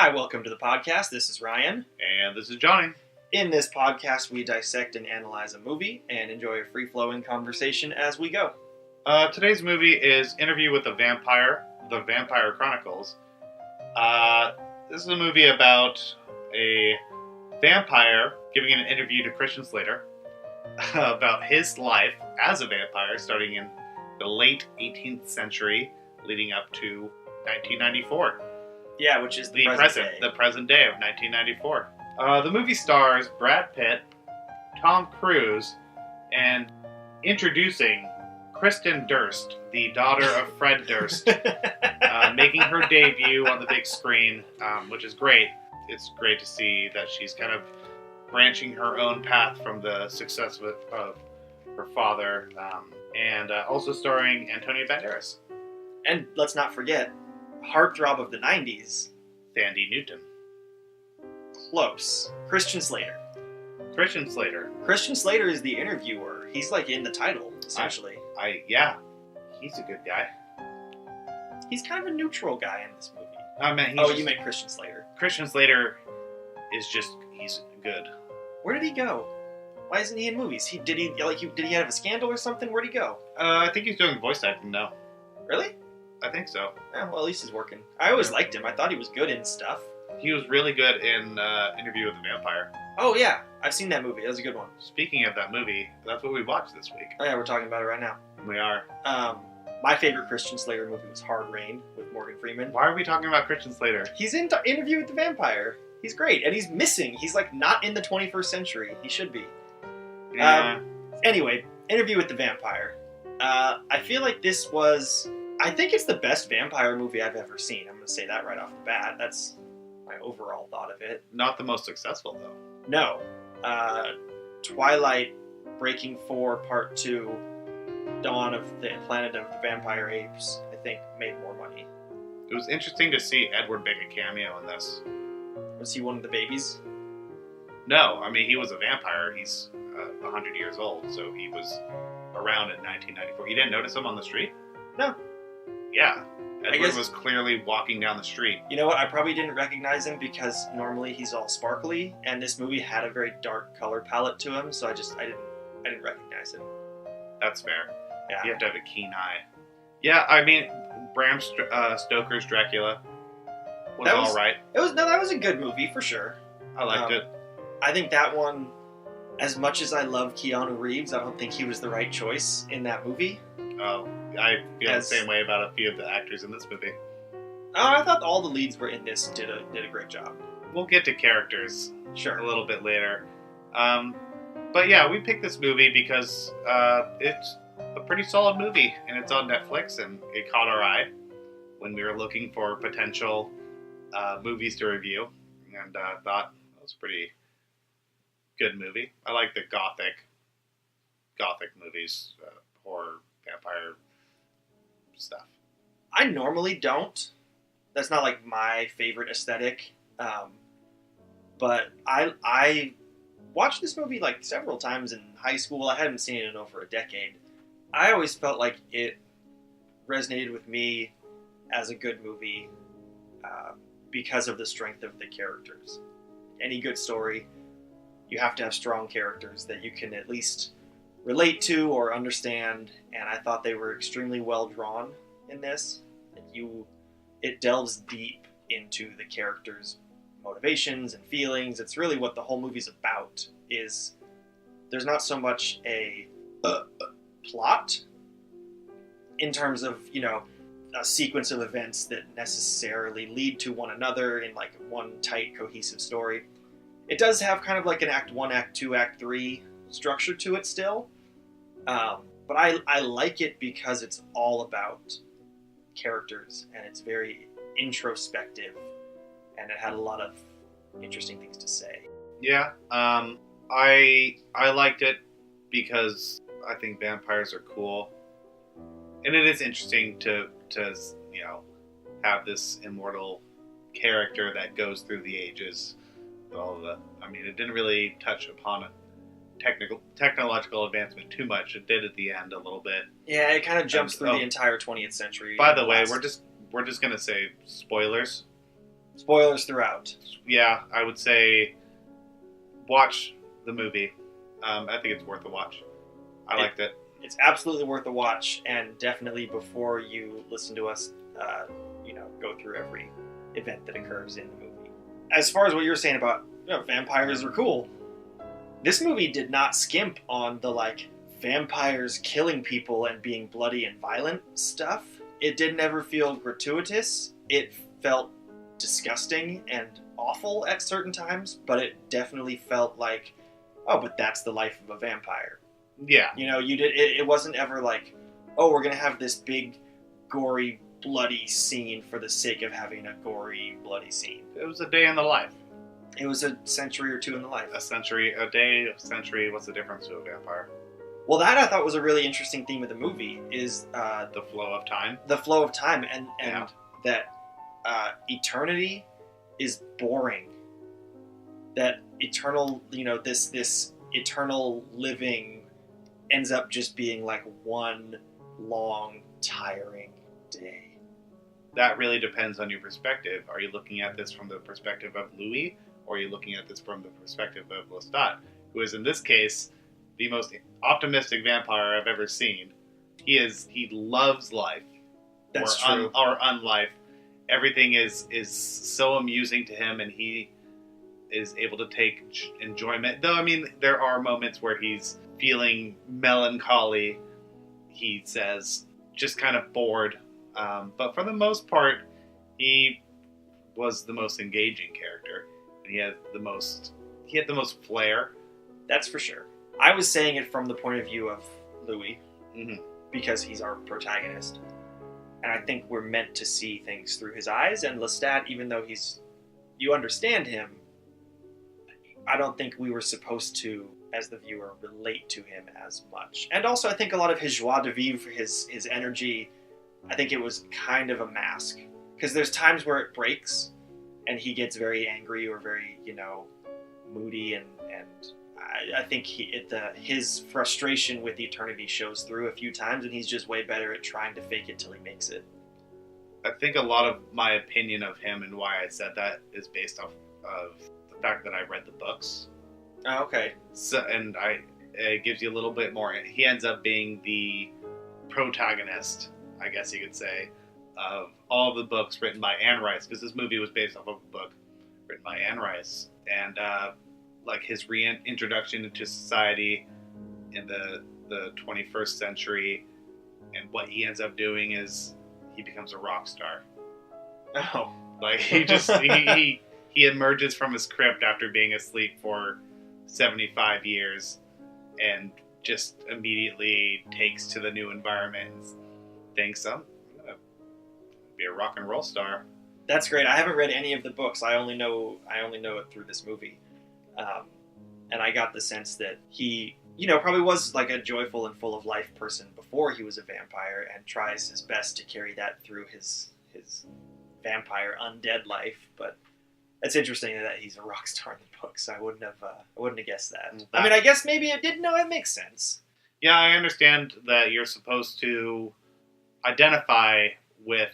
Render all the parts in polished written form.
Hi, welcome to the podcast. This is Ryan. And this is Johnny. In this podcast, we dissect and analyze a movie and enjoy a free-flowing conversation as we go. Today's movie is Interview with the Vampire, The Vampire Chronicles. This is a movie about a vampire giving an interview to Christian Slater about his life as a vampire starting in the late 18th century leading up to 1994. Yeah, which is the present day of 1994. The movie stars Brad Pitt, Tom Cruise, and introducing Kristen Durst, the daughter of Fred Durst, making her debut on the big screen, which is great. It's great to see that she's kind of branching her own path from the success of her father, and also starring Antonio Banderas. And let's not forget, heartthrob of the 90s, Thandie Newton. Close. Christian Slater. Christian Slater. Christian Slater is the interviewer. He's like in the title, essentially. Yeah. He's a good guy. He's kind of a neutral guy in this movie. You meant Christian Slater. Christian Slater is he's good. Where did he go? Why isn't he in movies? Did he have a scandal or something? Where'd he go? I think he's doing voice acting now. Really? I think so. Yeah, well, at least he's working. I always liked him. I thought he was good in stuff. He was really good in Interview with the Vampire. Oh, yeah. I've seen that movie. That was a good one. Speaking of that movie, that's what we watched this week. Oh, yeah, we're talking about it right now. We are. My favorite Christian Slater movie was Hard Rain with Morgan Freeman. Why are we talking about Christian Slater? He's in Interview with the Vampire. He's great. And he's missing. He's, not in the 21st century. He should be. Yeah. Anyway, Interview with the Vampire. I feel like this was... I think it's the best vampire movie I've ever seen. I'm going to say that right off the bat. That's my overall thought of it. Not the most successful, though. No. Twilight, Breaking 4, Part 2, Dawn of the Planet of the Vampire Apes, I think, made more money. It was interesting to see Edward make a cameo in this. Was he one of the babies? No, he was a vampire. He's 100 years old, so he was around in 1994. You didn't notice him on the street? No. Yeah. Edward was clearly walking down the street. You know what? I probably didn't recognize him because normally he's all sparkly, and this movie had a very dark color palette to him, so I didn't recognize him. That's fair. Yeah. You have to have a keen eye. Yeah, Bram Stoker's Dracula was all right. That was a good movie for sure. I liked it. I think that one, as much as I love Keanu Reeves, I don't think he was the right choice in that movie. Oh, I feel the same way about a few of the actors in this movie. I thought all the leads were in this did a great job. We'll get to characters a little bit later. But yeah, we picked this movie because it's a pretty solid movie, and it's on Netflix, and it caught our eye when we were looking for potential movies to review, and thought it was a pretty good movie. I like the gothic movies, horror, vampire stuff. I normally don't. That's not my favorite aesthetic. But I watched this movie several times in high school. I hadn't seen it in over a decade. I always felt like it resonated with me as a good movie because of the strength of the characters. Any good story, you have to have strong characters that you can at least relate to or understand, and I thought they were extremely well drawn in this. It delves deep into the characters' motivations and feelings. It's really what the whole movie's about. There's not so much a plot in terms of a sequence of events that necessarily lead to one another in one tight cohesive story. It does have kind of an Act 1, Act 2, Act 3 structure to it still, but I like it because it's all about characters, and it's very introspective, and it had a lot of interesting things to say. Yeah, I liked it because I think vampires are cool, and it is interesting to have this immortal character that goes through the ages. It didn't really touch upon technological advancement too much. It did at the end a little bit. Yeah, it kind of jumps through the entire 20th century. By the way, we're just gonna say spoilers. Spoilers throughout. Yeah, I would say watch the movie. I think it's worth a watch. I liked it. It's absolutely worth a watch, and definitely before you listen to us, go through every event that occurs in the movie. As far as what you're saying about vampires are cool, this movie did not skimp on the vampires killing people and being bloody and violent stuff. It didn't ever feel gratuitous. It felt disgusting and awful at certain times, but it definitely felt like, oh, but that's the life of a vampire. Yeah. It wasn't ever like, oh, we're going to have this big, gory, bloody scene for the sake of having a gory, bloody scene. It was a day in the life. It was a century or two in the life. A century, a day, a century. What's the difference to a vampire? Well, that I thought was a really interesting theme of the movie is the flow of time. The flow of time, and that eternity is boring. That eternal, this eternal living ends up just being like one long, tiring day. That really depends on your perspective. Are you looking at this from the perspective of Louis, or are you looking at this from the perspective of Lestat, who is in this case the most optimistic vampire I've ever seen? He loves life. That's true. Or unlife. Everything is so amusing to him, and he is able to take enjoyment. Though, I mean, there are moments where he's feeling melancholy. He says, just kind of bored. But for the most part, he was the most engaging character. And he had the most flair. That's for sure. I was saying it from the point of view of Louis, because he's our protagonist. And I think we're meant to see things through his eyes. And Lestat, even though you understand him, I don't think we were supposed to, as the viewer, relate to him as much. And also, I think a lot of his joie de vivre, his energy, I think it was kind of a mask. Because there's times where it breaks, and he gets very angry or very, moody, and I think his frustration with eternity shows through a few times, and he's just way better at trying to fake it till he makes it. I think a lot of my opinion of him and why I said that is based off of the fact that I read the books. Oh, okay. So, and it gives you a little bit more. He ends up being the protagonist, I guess you could say, of all of the books written by Anne Rice, because this movie was based off of a book written by Anne Rice. And his reintroduction into society in the 21st century, and what he ends up doing is he becomes a rock star. Oh. He just he emerges from his crypt after being asleep for 75 years and just immediately takes to the new environment and thinks, I'm gonna be a rock and roll star. That's great. I haven't read any of the books. I only know it through this movie. And I got the sense that he, probably was like a joyful and full of life person before he was a vampire, and tries his best to carry that through his vampire undead life. But it's interesting that he's a rock star in the books. I wouldn't have guessed that. I mean, I guess maybe I didn't know. It makes sense. Yeah, I understand that you're supposed to identify with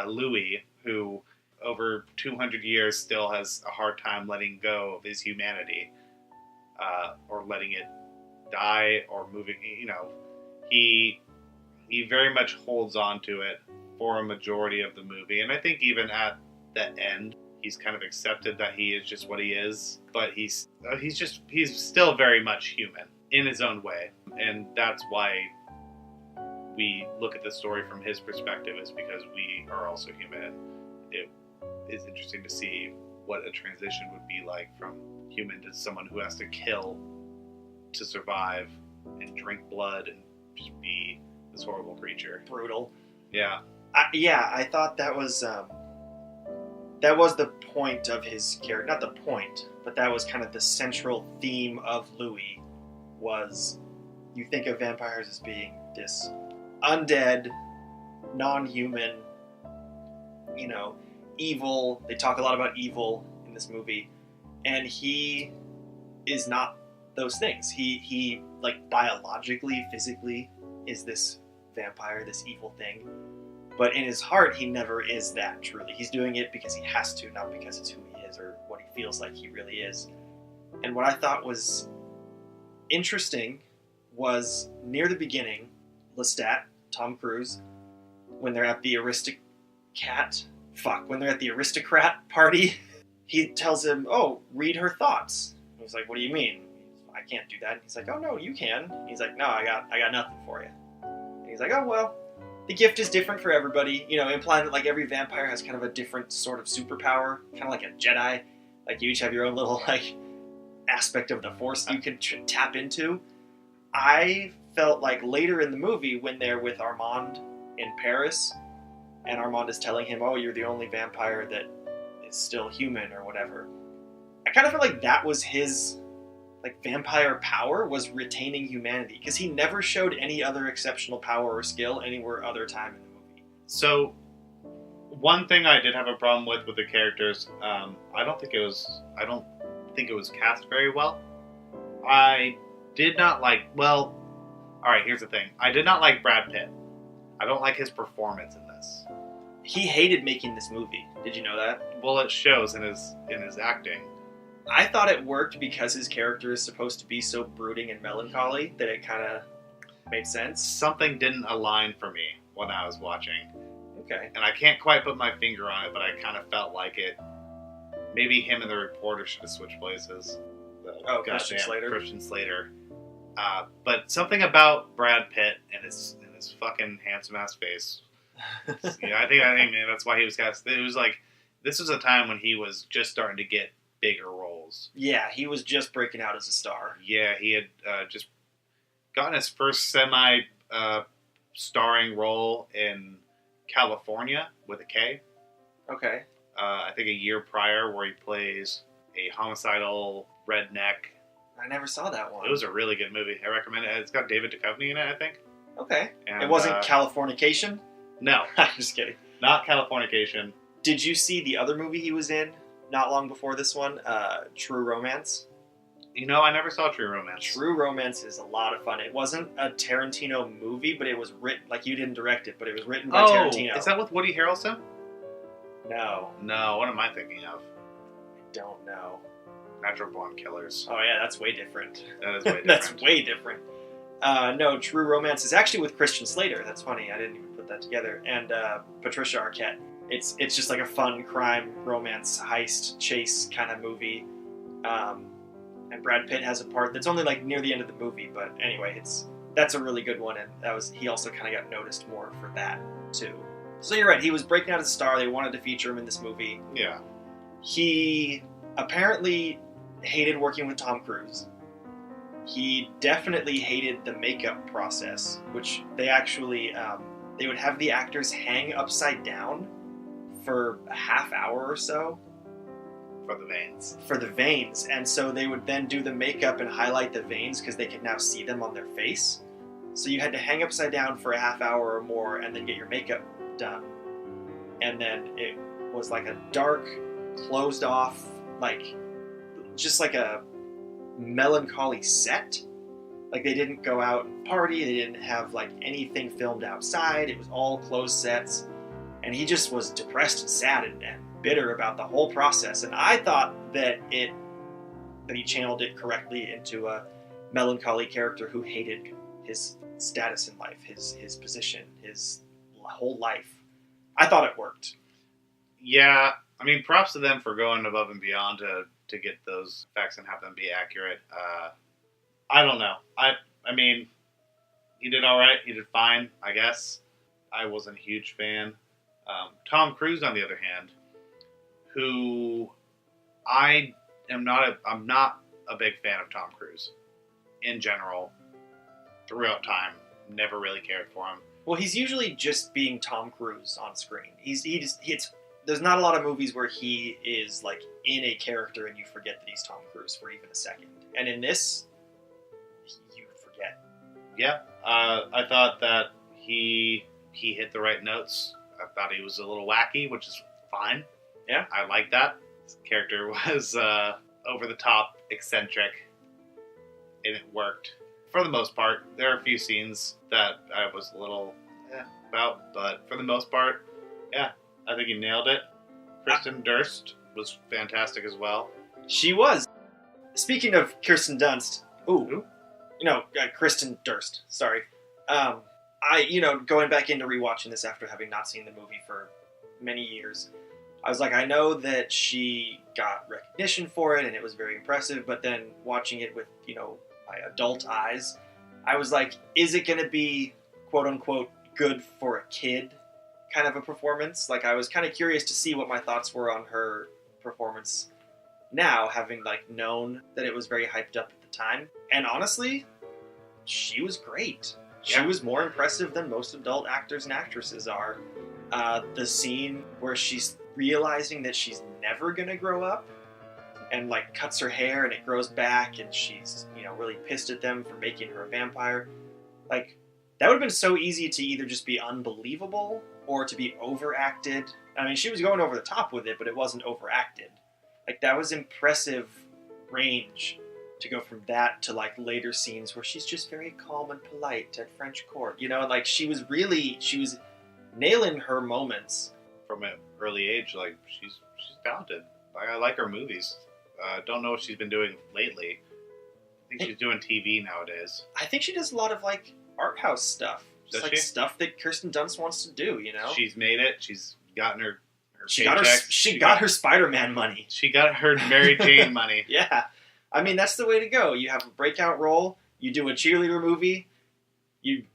Louis, who over 200 years still has a hard time letting go of his humanity, or letting it die, or moving. He very much holds on to it for a majority of the movie, and I think even at the end, he's kind of accepted that he is just what he is. But he's still very much human in his own way, and that's why we look at the story from his perspective, is because we are also human. It is interesting to see what a transition would be like from human to someone who has to kill to survive and drink blood and just be this horrible creature. Brutal. Yeah. I thought that was the point of his character. Not the point, but that was kind of the central theme of Louis. Was you think of vampires as being this undead, non-human, evil. They talk a lot about evil in this movie, and he is not those things. He like biologically, physically is this vampire, this evil thing, But in his heart, he never is that, truly. He's doing it because he has to, not because it's who he is or what he feels like he really is. And what I thought was interesting was near the beginning, Lestat, Tom Cruise, when they're at the aristocrat party, he tells him, oh, read her thoughts. He's like, what do you mean? I can't do that. And he's like, oh, no, you can. He's like, no, I got nothing for you. And he's like, oh, well, the gift is different for everybody, implying that like every vampire has kind of a different sort of superpower, kind of like a Jedi. Like you each have your own little like aspect of the Force you can tap into. I felt like later in the movie when they're with Armand in Paris, and Armand is telling him, oh, you're the only vampire that is still human or whatever. I kind of felt like that was his like vampire power, was retaining humanity, because he never showed any other exceptional power or skill anywhere other time in the movie. So, one thing I did have a problem with the characters, I don't think it was cast very well. I did not like, well, alright, here's the thing. I did not like Brad Pitt. I don't like his performance in this. He hated making this movie. Did you know that? Well, it shows in his acting. I thought it worked because his character is supposed to be so brooding and melancholy that it kind of made sense. Something didn't align for me when I was watching. Okay. And I can't quite put my finger on it, but I kind of felt like it. Maybe him and the reporter should have switched places. Christian Slater. Christian Slater. But something about Brad Pitt and his fucking handsome ass face. I think that's why he was cast. It was like, this was a time when he was just starting to get bigger roles. Yeah, he was just breaking out as a star. Yeah, he had just gotten his first semi-starring role in California with a K. Okay. I think a year prior, where he plays a homicidal redneck. I never saw that one. It was a really good movie. I recommend it. It's got David Duchovny in it, I think. Okay. And, it wasn't Californication? No. I'm just kidding. Not Californication. Did you see the other movie he was in not long before this one? True Romance? I never saw True Romance. True Romance is a lot of fun. It wasn't a Tarantino movie, but it was written, like you didn't direct it, but it was written by Tarantino. Is that with Woody Harrelson? No. No, what am I thinking of? I don't know. Natural Born Killers. Oh yeah, that's way different. That is way different. That's way different. No, True Romance is actually with Christian Slater. That's funny. I didn't even put that together. And Patricia Arquette. It's just like a fun crime, romance, heist, chase kind of movie. And Brad Pitt has a part that's only like near the end of the movie. But anyway, that's a really good one. And he also kind of got noticed more for that too. So you're right. He was breaking out as a star. They wanted to feature him in this movie. Yeah. He apparently hated working with Tom Cruise. He definitely hated the makeup process, which they actually, they would have the actors hang upside down for a half hour or so. For the veins. For the veins. And so they would then do the makeup and highlight the veins because they could now see them on their face. So you had to hang upside down for a half hour or more and then get your makeup done. And then it was like a dark, closed off, just like a melancholy set. Like they didn't go out and party, they didn't have like anything filmed outside, it was all closed sets, and he just was depressed and sad and bitter about the whole process. And I thought that he channeled it correctly into a melancholy character who hated his status in life, his position, his whole life. I thought it worked. Yeah, I mean, props to them for going above and beyond to get those facts and have them be accurate. I don't know. I mean, he did all right. He did fine, I guess. I wasn't a huge fan. Tom Cruise, on the other hand, who I'm not a big fan of Tom Cruise in general. Throughout time, never really cared for him. Well, he's usually just being Tom Cruise on screen. There's not a lot of movies where he is like in a character and you forget that he's Tom Cruise for even a second. And in this, you forget. Yeah, I thought that he hit the right notes. I thought he was a little wacky, which is fine. Yeah, I like that. His character was over the top, eccentric, and it worked for the most part. There are a few scenes that I was a little, about. But for the most part, yeah, I think he nailed it. Kristen Durst was fantastic as well. She was. Speaking of Kirsten Dunst, Kristen Durst. Sorry, going back into rewatching this after having not seen the movie for many years, I was like, I know that she got recognition for it and it was very impressive, but then watching it with my adult eyes, I was like, is it going to be quote unquote good for a kid kind of a performance? Like, I was kind of curious to see what my thoughts were on her performance now, having known that it was very hyped up at the time. And honestly, she was great. She was more impressive than most adult actors and actresses are. The scene where she's realizing that she's never gonna grow up and cuts her hair and it grows back and she's really pissed at them for making her a vampire, that would have been so easy to either just be unbelievable or to be overacted. I mean, she was going over the top with it, but it wasn't overacted. That was impressive range to go from that to later scenes where she's just very calm and polite at French court. She was nailing her moments from an early age. She's talented. I like her movies. Don't know what she's been doing lately. I think she's doing TV nowadays. I think she does a lot of art house stuff. Just stuff that Kirsten Dunst wants to do. She's made it. She's gotten her. She got her Spider-Man money. She got her Mary Jane money. Yeah. I mean, that's the way to go. You have a breakout role, you do a cheerleader movie, you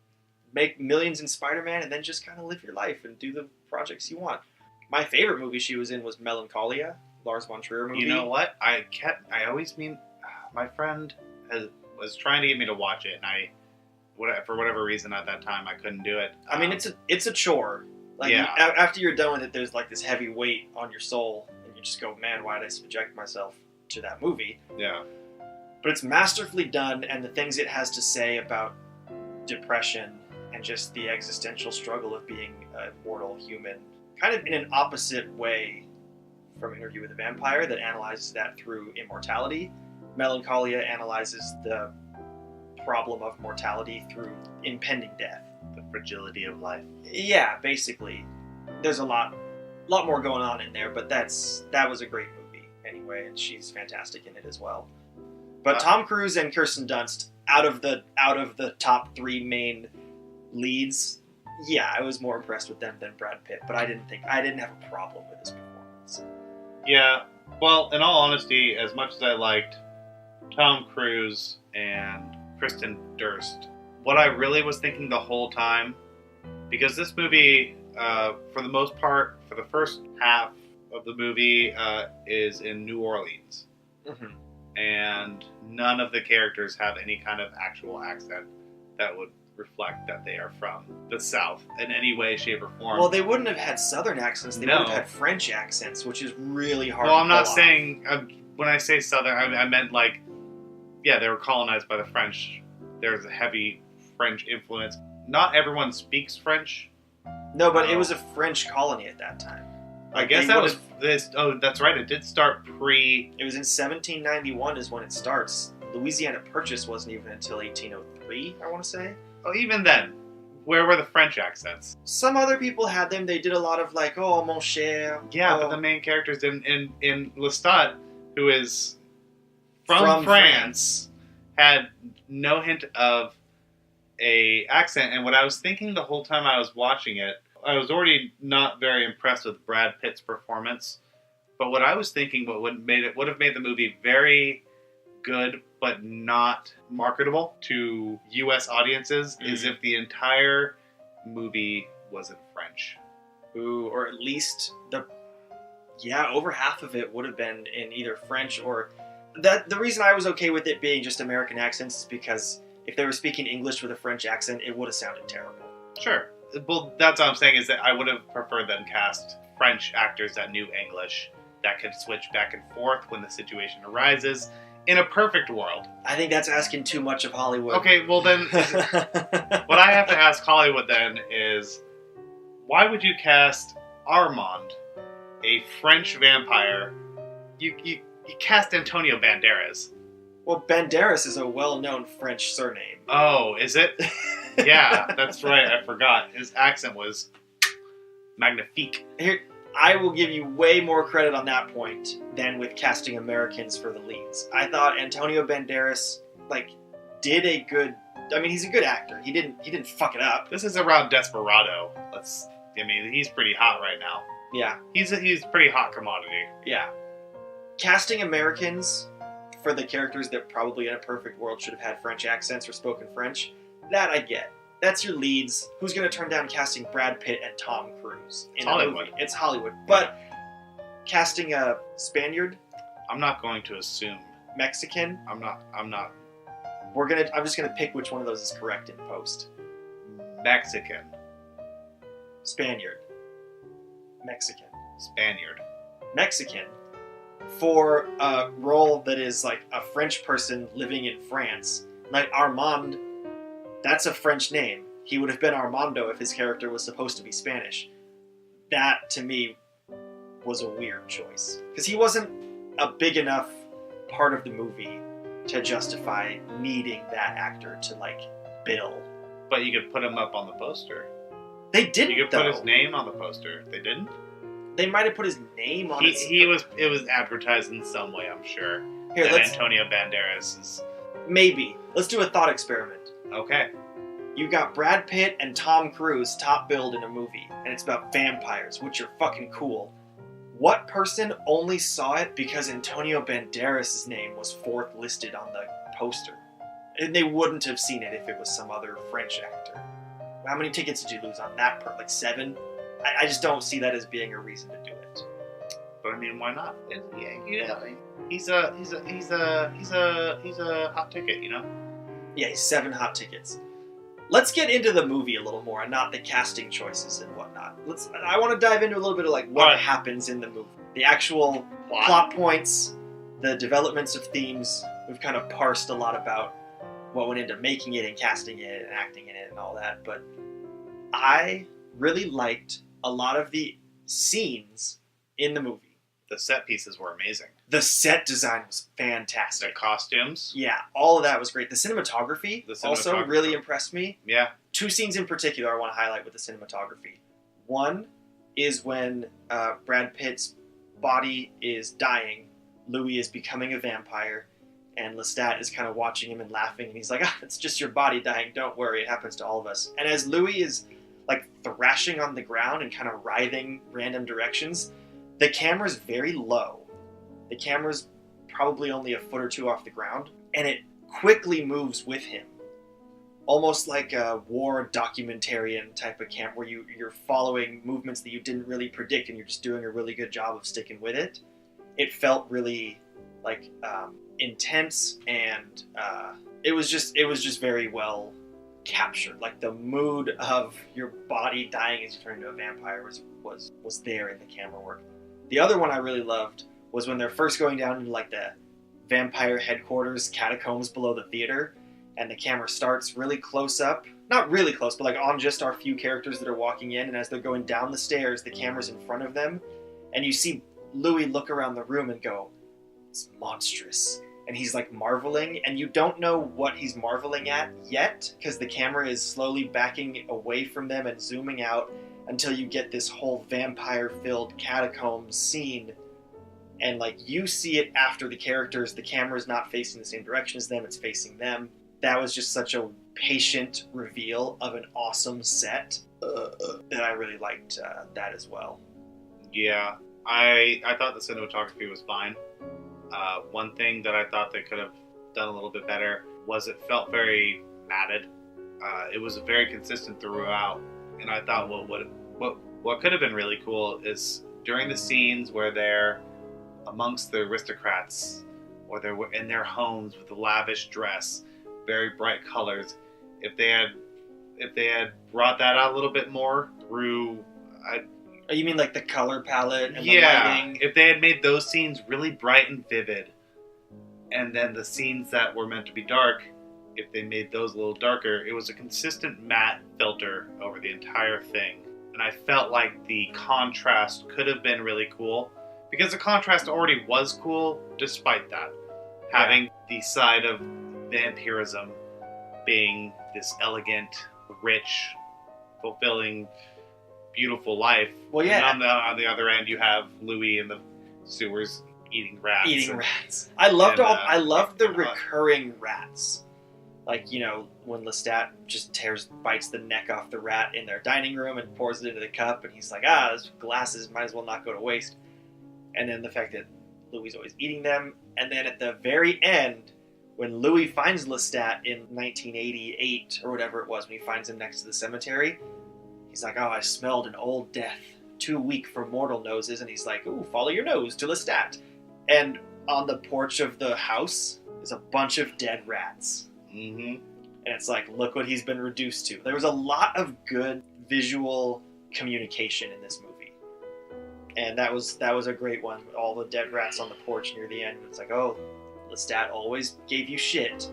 make millions in Spider-Man, and then just kind of live your life and do the projects you want. My favorite movie she was in was Melancholia, Lars von Trier movie. You know what? My friend was trying to get me to watch it, and for whatever reason at that time, I couldn't do it. I mean, it's a chore. After you're done with it, there's this heavy weight on your soul, and you just go, man, why did I subject myself to that movie? Yeah. But it's masterfully done, and the things it has to say about depression and just the existential struggle of being a mortal human, kind of in an opposite way from Interview with a Vampire that analyzes that through immortality. Melancholia analyzes the problem of mortality through impending death. The fragility of life. Yeah, basically. There's a lot more going on in there, but that was a great movie anyway, and she's fantastic in it as well. But Tom Cruise and Kirsten Dunst, out of the top three main leads, yeah, I was more impressed with them than Brad Pitt, but I didn't have a problem with his performance. Yeah, well, in all honesty, as much as I liked Tom Cruise and Kristen Durst, what I really was thinking the whole time, because this movie, for the most part, for the first half of the movie, is in New Orleans. Mm-hmm. And none of the characters have any kind of actual accent that would reflect that they are from the South in any way, shape, or form. Well, they wouldn't have had Southern accents. They would have had French accents, which is really hard to Well, I'm not pull saying... when I say Southern, I meant they were colonized by the French. There's a heavy French influence. Not everyone speaks French. No, but it was a French colony at that time. I guess that was this. Oh, that's right. It did start pre. It was in 1791 is when it starts. Louisiana Purchase wasn't even until 1803, I want to say. Oh, even then, where were the French accents? Some other people had them. They did a lot of oh, mon cher. Yeah, but the main characters in Lestat, who is from France, had no hint of a accent. And what I was thinking the whole time I was watching it, I was already not very impressed with Brad Pitt's performance, but what I was thinking would have made the movie very good but not marketable to U.S. audiences is if the entire movie was in French. Ooh, or at least over half of it would have been in either French or... The reason I was okay with it being just American accents is because if they were speaking English with a French accent, it would have sounded terrible. Sure. Well, that's what I'm saying is that I would have preferred them cast French actors that knew English, that could switch back and forth when the situation arises. In a perfect world. I think that's asking too much of Hollywood. Okay, well then, what I have to ask Hollywood then is, why would you cast Armand, a French vampire? You cast Antonio Banderas. Well, Banderas is a well-known French surname. Oh, is it? Yeah, that's right. I forgot. His accent was magnifique. Here, I will give you way more credit on that point than with casting Americans for the leads. I thought Antonio Banderas did a good. I mean, he's a good actor. He didn't fuck it up. This is around Desperado. He's pretty hot right now. Yeah, He's pretty hot commodity. yeah. Casting Americans for the characters that probably in a perfect world should have had French accents or spoken French, that I get. That's your leads. Who's going to turn down casting Brad Pitt and Tom Cruise in a movie? It's Hollywood. But casting a Spaniard, I'm not going to assume. Mexican, I'm not. I'm just gonna pick which one of those is correct in post. Mexican. Spaniard. Mexican. Spaniard. Mexican. For a role that is like a French person living in France, like Armand, that's a French name. He would have been Armando if his character was supposed to be Spanish. That, to me, was a weird choice. Because he wasn't a big enough part of the movie to justify needing that actor to, bill. But you could put him up on the poster. They didn't, You could put his name on the poster. They didn't? They might have put his name on it. It was advertised in some way, I'm sure. Here, that Antonio Banderas is... Maybe. Let's do a thought experiment. Okay. You got Brad Pitt and Tom Cruise top billed in a movie, and it's about vampires, which are fucking cool. What person only saw it because Antonio Banderas' name was fourth listed on the poster? And they wouldn't have seen it if it was some other French actor. How many tickets did you lose on that part? 7? I just don't see that as being a reason to do it. But I mean, why not? He's a hot ticket, you know? Yeah, 7 hot tickets. Let's get into the movie a little more, and not the casting choices and whatnot. I want to dive into a little bit of what happens in the movie, the actual plot points, the developments of themes. We've kind of parsed a lot about what went into making it and casting it and acting in it and all that. But I really liked a lot of the scenes in the movie. The set pieces were amazing. The set design was fantastic. The costumes. Yeah, all of that was great. The cinematography also really impressed me. Yeah. 2 scenes in particular I want to highlight with the cinematography. One is when Brad Pitt's body is dying, Louis is becoming a vampire, and Lestat is kind of watching him and laughing, and he's like, it's just your body dying, don't worry, it happens to all of us. And as Louis is thrashing on the ground and kind of writhing random directions, the camera's very low. The camera's probably only a foot or 2 off the ground, and it quickly moves with him. Almost like a war documentarian type of camera where you're following movements that you didn't really predict and you're just doing a really good job of sticking with it. It felt really intense, and it was just very well captured. The mood of your body dying as you turn into a vampire was there in the camera work. The other one I really loved was when they're first going down into the vampire headquarters catacombs below the theater, and the camera starts really close up. Not really close, but on just our few characters that are walking in, and as they're going down the stairs, the camera's in front of them, and you see Louis look around the room and go, it's monstrous. And he's marveling, and you don't know what he's marveling at yet, because the camera is slowly backing away from them and zooming out until you get this whole vampire-filled catacombs scene. And you see it after the characters, the camera's not facing the same direction as them, it's facing them. That was just such a patient reveal of an awesome set that I really liked that as well. Yeah, I thought the cinematography was fine. One thing that I thought they could have done a little bit better was it felt very matted. It was very consistent throughout, and I thought what could have been really cool is during the scenes where they're amongst the aristocrats or they're in their homes with a lavish dress, very bright colors. If they had brought that out a little bit more through. You mean the color palette and the lighting? If they had made those scenes really bright and vivid, and then the scenes that were meant to be dark, if they made those a little darker, it was a consistent matte filter over the entire thing. And I felt like the contrast could have been really cool, because the contrast already was cool despite that. Having the side of vampirism being this elegant, rich, fulfilling, beautiful life. Well, yeah. And on the other end, you have Louis in the sewers eating rats. Rats. I loved the and, recurring rats. Like, when Lestat just bites the neck off the rat in their dining room and pours it into the cup, and he's like, those glasses might as well not go to waste. And then the fact that Louis is always eating them. And then at the very end, when Louis finds Lestat in 1988 or whatever it was, when he finds him next to the cemetery, he's like, I smelled an old death, too weak for mortal noses. And he's like, ooh, follow your nose to Lestat. And on the porch of the house is a bunch of dead rats. Mm-hmm. And it's like, look what he's been reduced to. There was a lot of good visual communication in this movie. And that was a great one. All the dead rats on the porch near the end. It's like, oh, Lestat always gave you shit,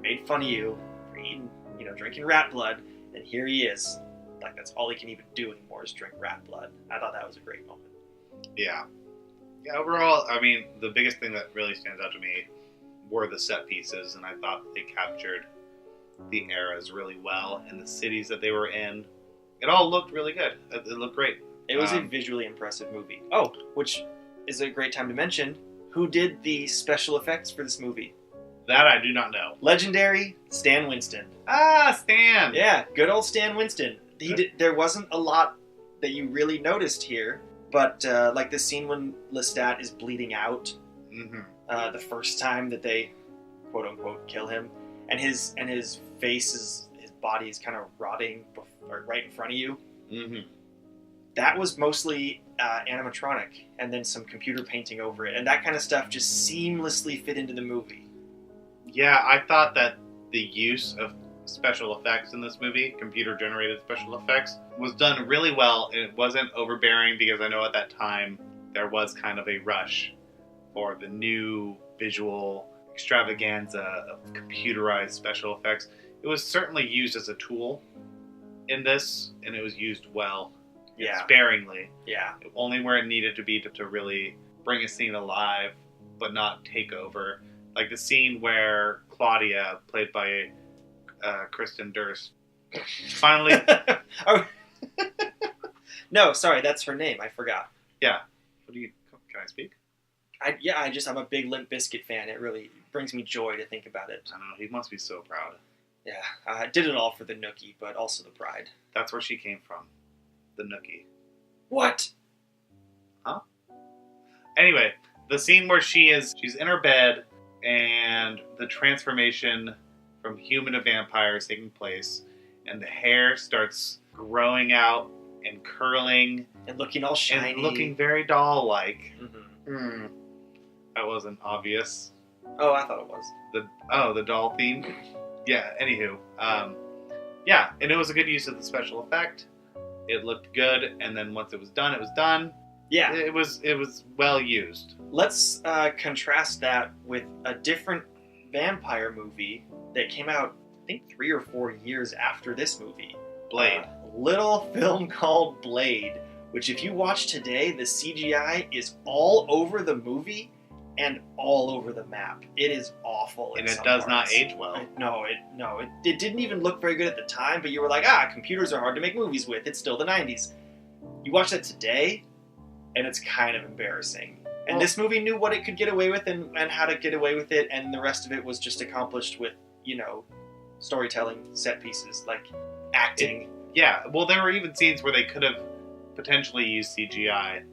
made fun of you for eating, drinking rat blood. And here he is. Like, that's all he can even do anymore is drink rat blood. I thought that was a great moment. Yeah. Yeah, overall, I mean, the biggest thing that really stands out to me were the set pieces, and I thought they captured the eras really well and the cities that they were in. It all looked really good. It looked great. It was a visually impressive movie. Oh, which is a great time to mention, who did the special effects for this movie? That I do not know. Legendary Stan Winston. Stan! Yeah, good old Stan Winston. There wasn't a lot that you really noticed here, but like the scene when Lestat is bleeding out, the first time that they quote unquote kill him, and his face his body is kind of rotting right in front of you. Mm-hmm. That was mostly animatronic, and then some computer painting over it, and that kind of stuff just seamlessly fit into the movie. Yeah, I thought that the use of special effects in this movie, computer-generated special effects, was done really well, and it wasn't overbearing, because I know at that time there was kind of a rush for the new visual extravaganza of computerized special effects. It was certainly used as a tool in this, and it was used well. Yeah. Sparingly. Yeah. Only where it needed to be to really bring a scene alive, but not take over. Like the scene where Claudia, played by Kristen Durst, finally... No, sorry, that's her name. I forgot. Yeah. Can I speak? I'm a big Limp Bizkit fan. It really brings me joy to think about it. I don't know. He must be so proud. Yeah. I did it all for the nookie, but also the pride. That's where she came from. The nookie. What? Huh? Anyway, the scene where she's in her bed and the transformation from human to vampire is taking place, and the hair starts growing out and curling and looking all shiny and looking very doll-like. Mm-hmm. That wasn't obvious. Oh, I thought it was. The doll theme. Yeah. Anywho, yeah, and it was a good use of the special effect. It looked good, and then once it was done, it was done. Yeah. It was well used. Let's contrast that with a different vampire movie that came out, I think, 3 or 4 years after this movie. Blade. A little film called Blade, which if you watch today, the CGI is all over the movie and all over the map. It is awful. And it does not age well. It didn't even look very good at the time, but you were like, computers are hard to make movies with. It's still the 90s. You watch that today, and it's kind of embarrassing. And this movie knew what it could get away with and how to get away with it, and the rest of it was just accomplished with, storytelling, set pieces, like acting. Yeah, well, there were even scenes where they could have potentially used CGI,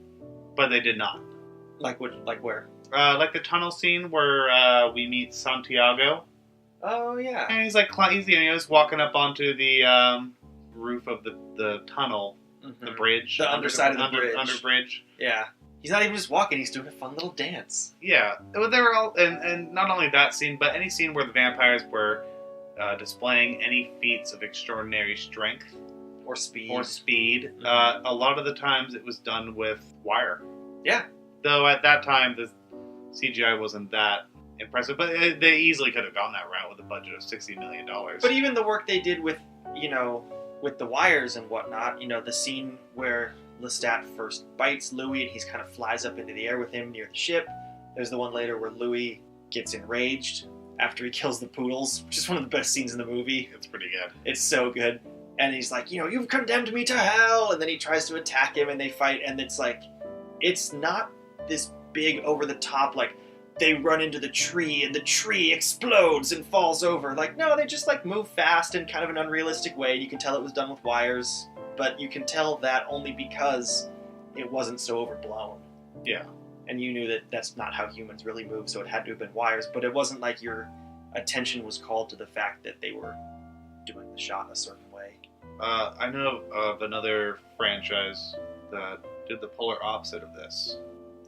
but they did not. Like where? Like the tunnel scene where we meet Santiago. Oh, yeah. And he's he's walking up onto the roof of the tunnel, the bridge. The underside of the bridge. Under bridge. Yeah. He's not even just walking, he's doing a fun little dance. Yeah. They were all, and not only that scene, but any scene where the vampires were displaying any feats of extraordinary strength. Or speed. Mm-hmm. A lot of the times it was done with wire. Yeah. Though at that time, the CGI wasn't that impressive, but they easily could have gone that route with a budget of $60 million. But even the work they did with, with the wires and whatnot, the scene where Lestat first bites Louis and he kind of flies up into the air with him near the ship. There's the one later where Louis gets enraged after he kills the poodles, which is one of the best scenes in the movie. It's pretty good. It's so good. And he's like, you've condemned me to hell. And then he tries to attack him and they fight. And it's like, it's not this big over the top, like they run into the tree and the tree explodes and falls over. Like, no, they just like move fast in kind of an unrealistic way. You can tell it was done with wires, but you can tell that only because it wasn't so overblown. Yeah. And you knew that that's not how humans really move, so it had to have been wires. But it wasn't like your attention was called to the fact that they were doing the shot a certain way. I know of another franchise that did the polar opposite of this.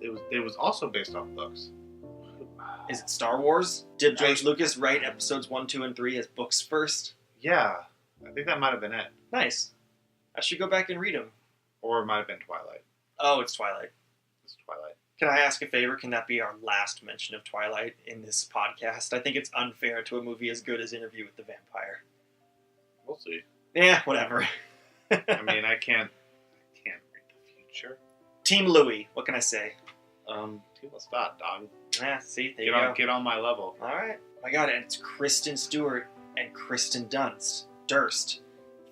It was also based off books. Is it Star Wars? Did George Lucas write episodes 1, 2, and 3 as books first? Yeah, I think that might have been it. Nice. I should go back and read them. Or it might have been Twilight. Oh, it's Twilight. It's Twilight. Can I ask a favor? Can that be our last mention of Twilight in this podcast? I think it's unfair to a movie as good as Interview with the Vampire. We'll see. Yeah, whatever. I mean, I can't read the future. Team Louis, what can I say? Team Spot, dog. Yeah, see, there you go. Get on my level. All right. My God, and it's Kristen Stewart and Kristen Durst.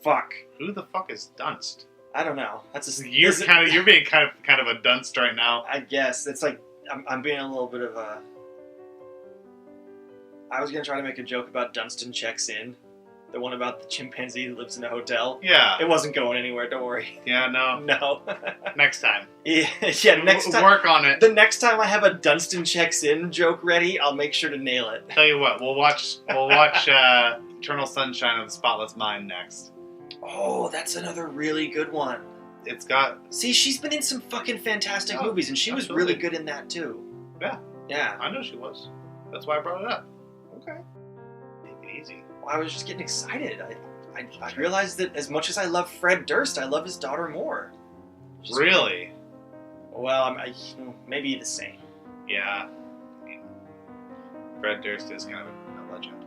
Fuck. Who the fuck is Dunst? I don't know. That's a, you're being kind of a dunce right now. I guess it's like I'm being a little bit of a. I was gonna try to make a joke about Dunstan Checks In, the one about the chimpanzee that lives in a hotel. Yeah, it wasn't going anywhere. Don't worry. Yeah, no. Next time. Yeah, next time. Work on it. The next time I have a Dunstan Checks In joke ready, I'll make sure to nail it. Tell you what, we'll watch Eternal Sunshine of the Spotless Mind next. Oh, that's another really good one. It's got... See, she's been in some fucking fantastic movies, and she was really good in that, too. Yeah. Yeah. I know she was. That's why I brought it up. Okay. Take it easy. Well, I was just getting excited. I realized that as much as I love Fred Durst, I love his daughter more. Really? Well, maybe the same. Yeah. I mean, Fred Durst is kind of a legend.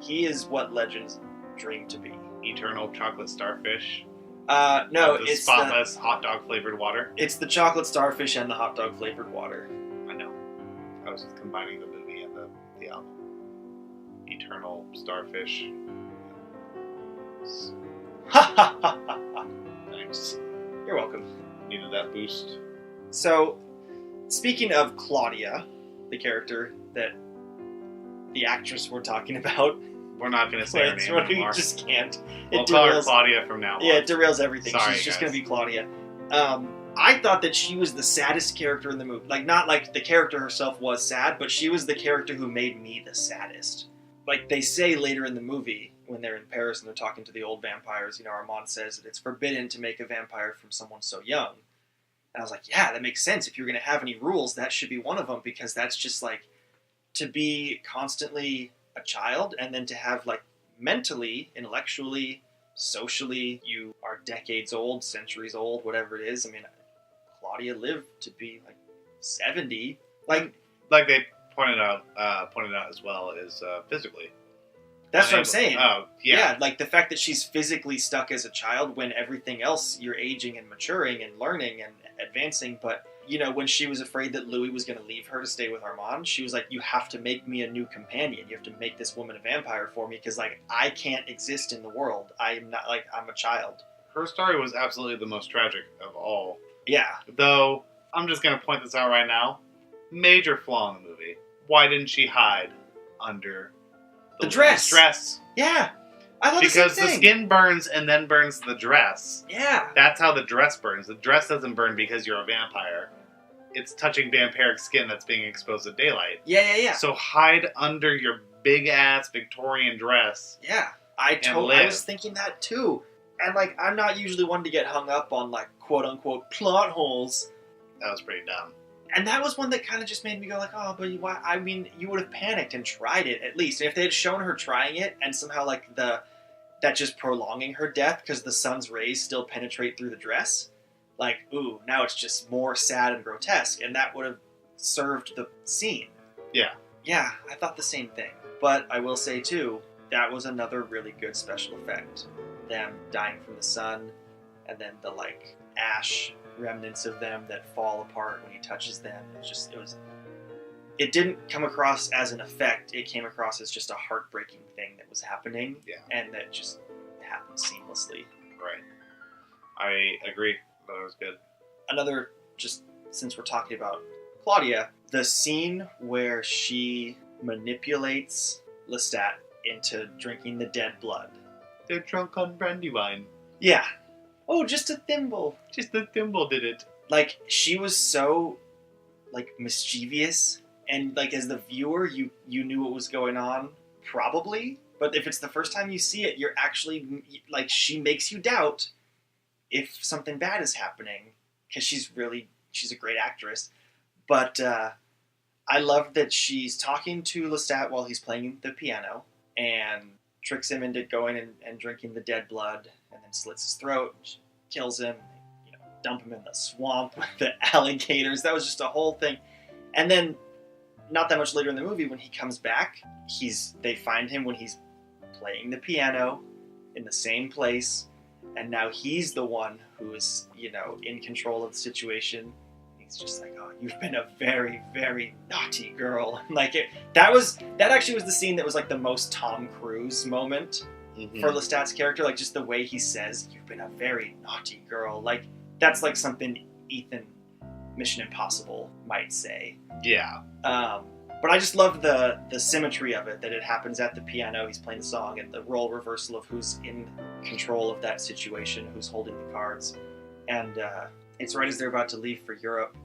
He is what legends dream to be. Eternal chocolate starfish. No, the it's spotless hot dog flavored water. It's the chocolate starfish and the hot dog flavored water. I know. I was combining the movie and the album. Eternal starfish. Ha ha ha ha! Thanks. You're welcome. Needed that boost. So, speaking of Claudia, the character that the actress we're talking about. We're not going to say her name anymore. We just can't. We'll call her Claudia from now on. Yeah, it derails everything. Sorry, she's just going to be Claudia. I thought that she was the saddest character in the movie. Like, not like the character herself was sad, but she was the character who made me the saddest. Like, they say later in the movie, when they're in Paris and they're talking to the old vampires, Armand says that it's forbidden to make a vampire from someone so young. And I was like, yeah, that makes sense. If you're going to have any rules, that should be one of them, because that's just like, to be constantly a child, and then to have, like, mentally, intellectually, socially, you are decades old, centuries old, whatever it is. I mean, Claudia lived to be, like, 70. Like they pointed out as well, is physically. That's what I'm saying. Oh, yeah. Yeah, like the fact that she's physically stuck as a child when everything else, you're aging and maturing and learning and advancing, but... when she was afraid that Louis was going to leave her to stay with Armand, she was like, you have to make me a new companion. You have to make this woman a vampire for me because, like, I can't exist in the world. I'm not, like, I'm a child. Her story was absolutely the most tragic of all. Yeah. Though, I'm just going to point this out right now. Major flaw in the movie. Why didn't she hide under the dress? Dress. Yeah. I thought because the same thing. Skin burns and then burns the dress. Yeah. That's how the dress burns. The dress doesn't burn because you're a vampire. It's touching vampiric skin that's being exposed to daylight. Yeah. So hide under your big-ass Victorian dress. Yeah. I was thinking that, too. And, like, I'm not usually one to get hung up on, like, quote-unquote plot holes. That was pretty dumb. And that was one that kind of just made me go, like, oh, but why? I mean, you would have panicked and tried it, at least. And if they had shown her trying it, and somehow, like, that just prolonging her death because the sun's rays still penetrate through the dress... Like, ooh, now it's just more sad and grotesque, and that would have served the scene. Yeah. Yeah, I thought the same thing. But I will say, too, that was another really good special effect. Them dying from the sun, and then the, like, ash remnants of them that fall apart when he touches them. It didn't come across as an effect. It came across as just a heartbreaking thing that was happening. Yeah. And that just happen seamlessly. Right. I agree. That was good. Another, just since we're talking about Claudia, the scene where she manipulates Lestat into drinking the dead blood. They're drunk on brandy wine. Yeah. Oh, just a thimble. Just the thimble did it. Like, she was so, like, mischievous, and, like, as the viewer, you knew what was going on, probably, but if it's the first time you see it, you're actually, like, she makes you doubt if something bad is happening, because she's a great actress, but I love that she's talking to Lestat while he's playing the piano, and tricks him into going and drinking the dead blood, and then slits his throat, she kills him, dump him in the swamp with the alligators. That was just a whole thing. And then, not that much later in the movie, when he comes back, they find him when he's playing the piano in the same place, and now he's the one who is, in control of the situation. He's just like, oh, you've been a very, very naughty girl. Like, that actually was the scene that was like the most Tom Cruise moment for Lestat's character. Like, just the way he says, you've been a very naughty girl. Like, that's like something Ethan, Mission Impossible, might say. Yeah. But I just love the symmetry of it, that it happens at the piano, he's playing the song, and the role reversal of who's in control of that situation, who's holding the cards. And it's right as they're about to leave for Europe,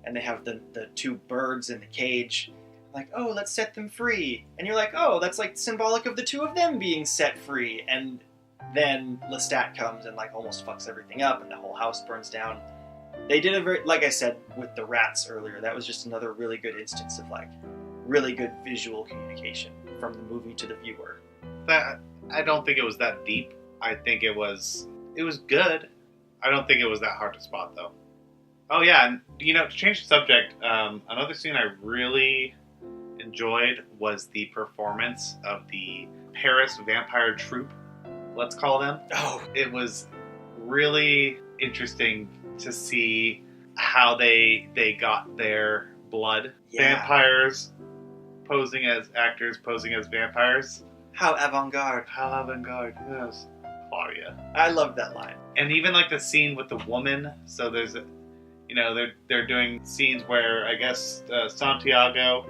and they have the two birds in the cage. Like, oh, let's set them free. And you're like, oh, that's like symbolic of the two of them being set free. And then Lestat comes and like almost fucks everything up, and the whole house burns down. They did a very, like I said with the rats earlier, that was just another really good instance of like really good visual communication from the movie to the viewer. I don't think it was that deep. I think it was good. I don't think it was that hard to spot though. Oh yeah, and to change the subject, another scene I really enjoyed was the performance of the Paris vampire troupe, let's call them. Oh. It was really interesting to see how they got their blood. Yeah. Vampires posing as actors, posing as vampires. How avant-garde. How avant-garde, yes. Claudia. I love that line. And even like the scene with the woman, so there's they're doing scenes where I guess Santiago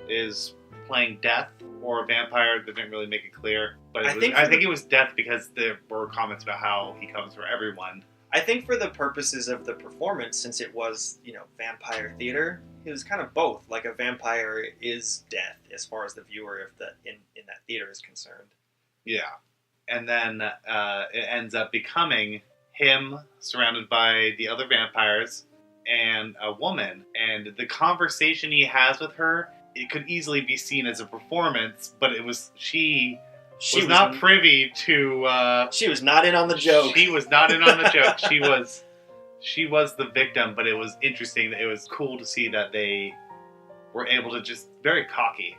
is playing death or a vampire. They didn't really make it clear, but I think it was death because there were comments about how he comes for everyone. I think for the purposes of the performance, since it was, vampire theater, it was kind of both. Like, a vampire is death as far as the viewer in that theater is concerned. Yeah. And then it ends up becoming him surrounded by the other vampires and a woman. And the conversation he has with her, it could easily be seen as a performance, but it was she was not privy to... she was not in on the joke. She was not in on the joke. She was the victim, but it was interesting. It was cool to see that they were able to just... Very cocky.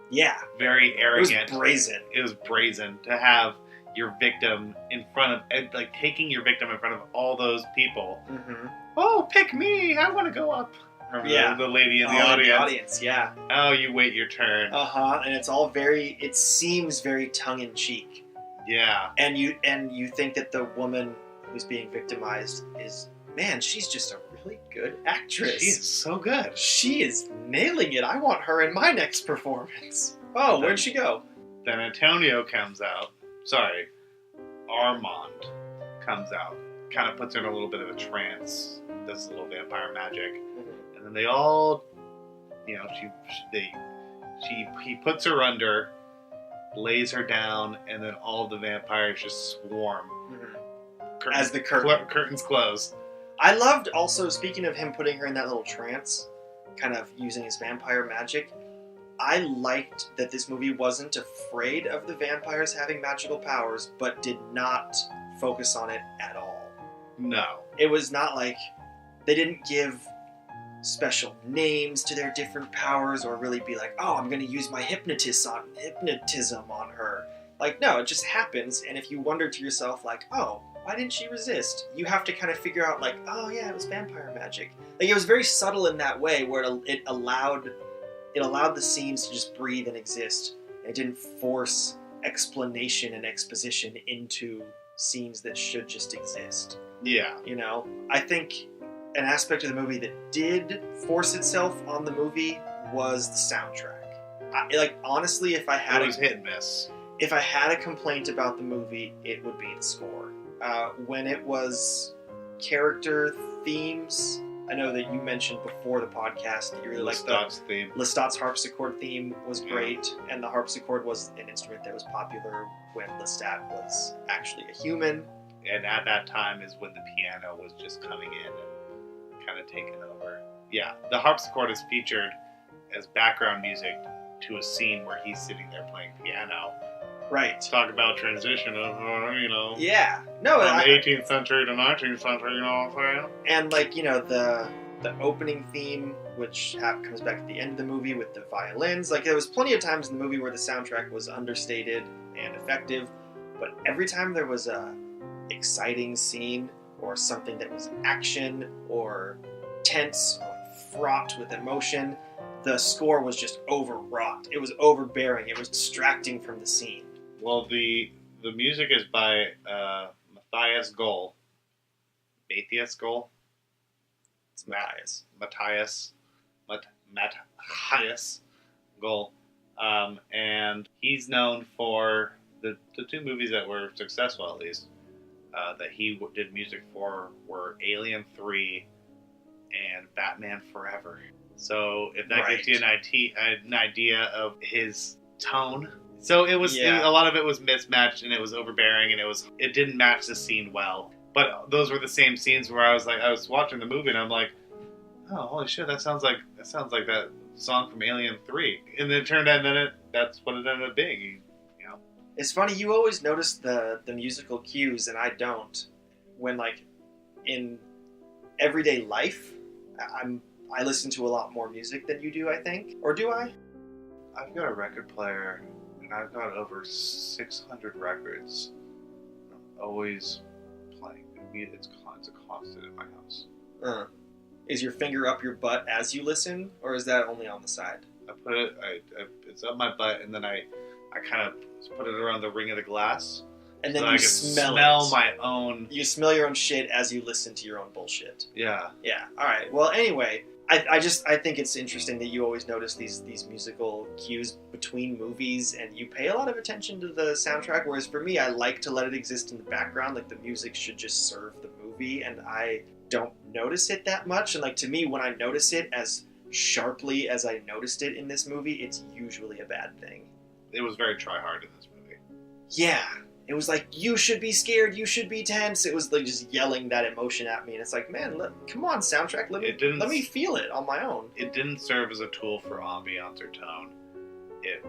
Yeah. Very arrogant. It was brazen. To have your victim in front of... Like, taking your victim in front of all those people. Mm-hmm. Oh, pick me! I want to go up. Yeah. The lady in the audience. The audience, yeah. Oh, you wait your turn. And it's all it seems very tongue-in-cheek. Yeah. And you think that the woman who's being victimized is, man, she's just a really good actress. She is so good. She is nailing it. I want her in my next performance. Oh, where'd she go? Then Antonio comes out. Sorry. Armand comes out. Kind of puts her in a little bit of a trance. Does a little vampire magic. And then they all, he puts her under, lays her down, and then all the vampires just swarm. Mm-hmm. As the curtains close. I loved also, speaking of him putting her in that little trance, kind of using his vampire magic, I liked that this movie wasn't afraid of the vampires having magical powers, but did not focus on it at all. No. It was not like, they didn't give special names to their different powers or really be like, oh, I'm going to use my hypnotism on her. Like, no, it just happens, and if you wonder to yourself, like, oh, why didn't she resist? You have to kind of figure out, like, oh yeah, it was vampire magic. Like, it was very subtle in that way, where it allowed the scenes to just breathe and exist. It didn't force explanation and exposition into scenes that should just exist. Yeah. You know, I think an aspect of the movie that did force itself on the movie was the soundtrack. Honestly, if I had It was hit and miss. If I had a complaint about the movie, it would be the score. When it was character themes, I know that you mentioned before the podcast that you really liked Lestat's theme. Lestat's harpsichord theme was great, and the harpsichord was an instrument that was popular when Lestat was actually a human. And at that time is when the piano was just coming in and kind of taking over. Yeah, the harpsichord is featured as background music to a scene where he's sitting there playing piano. Right. Talk about transition of, Yeah. No, from the 18th century to 19th century, you know what I'm saying? And, the opening theme, which comes back at the end of the movie with the violins. There was plenty of times in the movie where the soundtrack was understated and effective, but every time there was a exciting scene or something that was action or tense or fraught with emotion, the score was just overwrought. It was overbearing. It was distracting from the scene. Well, the music is by Matthias Goll. Matthias Goll? It's Matthias. Matthias Goll. And he's known for the two movies that were successful, at least, that he did music for were Alien 3 and Batman Forever. So if that gives you an idea of his tone. So it was a lot of it was mismatched and it was overbearing and it didn't match the scene well. But those were the same scenes where I was watching the movie and I'm like, oh holy shit, that sounds like that song from Alien 3. And then it turned out that's what it ended up being. You know. It's funny, you always notice the musical cues and I don't. When in everyday life, I listen to a lot more music than you do, I think. Or do I? I've got a record player, and I've got over 600 records. I'm always playing. It's a constant in my house. Is your finger up your butt as you listen, or is that only on the side? It's up my butt, and then I kind of put it around the ring of the glass. And then so you I can smell my own... You smell your own shit as you listen to your own bullshit. Yeah. Yeah, alright. Well, anyway, I think it's interesting that you always notice these musical cues between movies, and you pay a lot of attention to the soundtrack, whereas for me, I like to let it exist in the background. The music should just serve the movie, and I don't notice it that much. And to me, when I notice it as sharply as I noticed it in this movie, it's usually a bad thing. It was very try-hard in this movie. Yeah. It was you should be scared, you should be tense. It was just yelling that emotion at me. And it's man, come on, soundtrack, let me feel it on my own. It didn't serve as a tool for ambiance or tone. It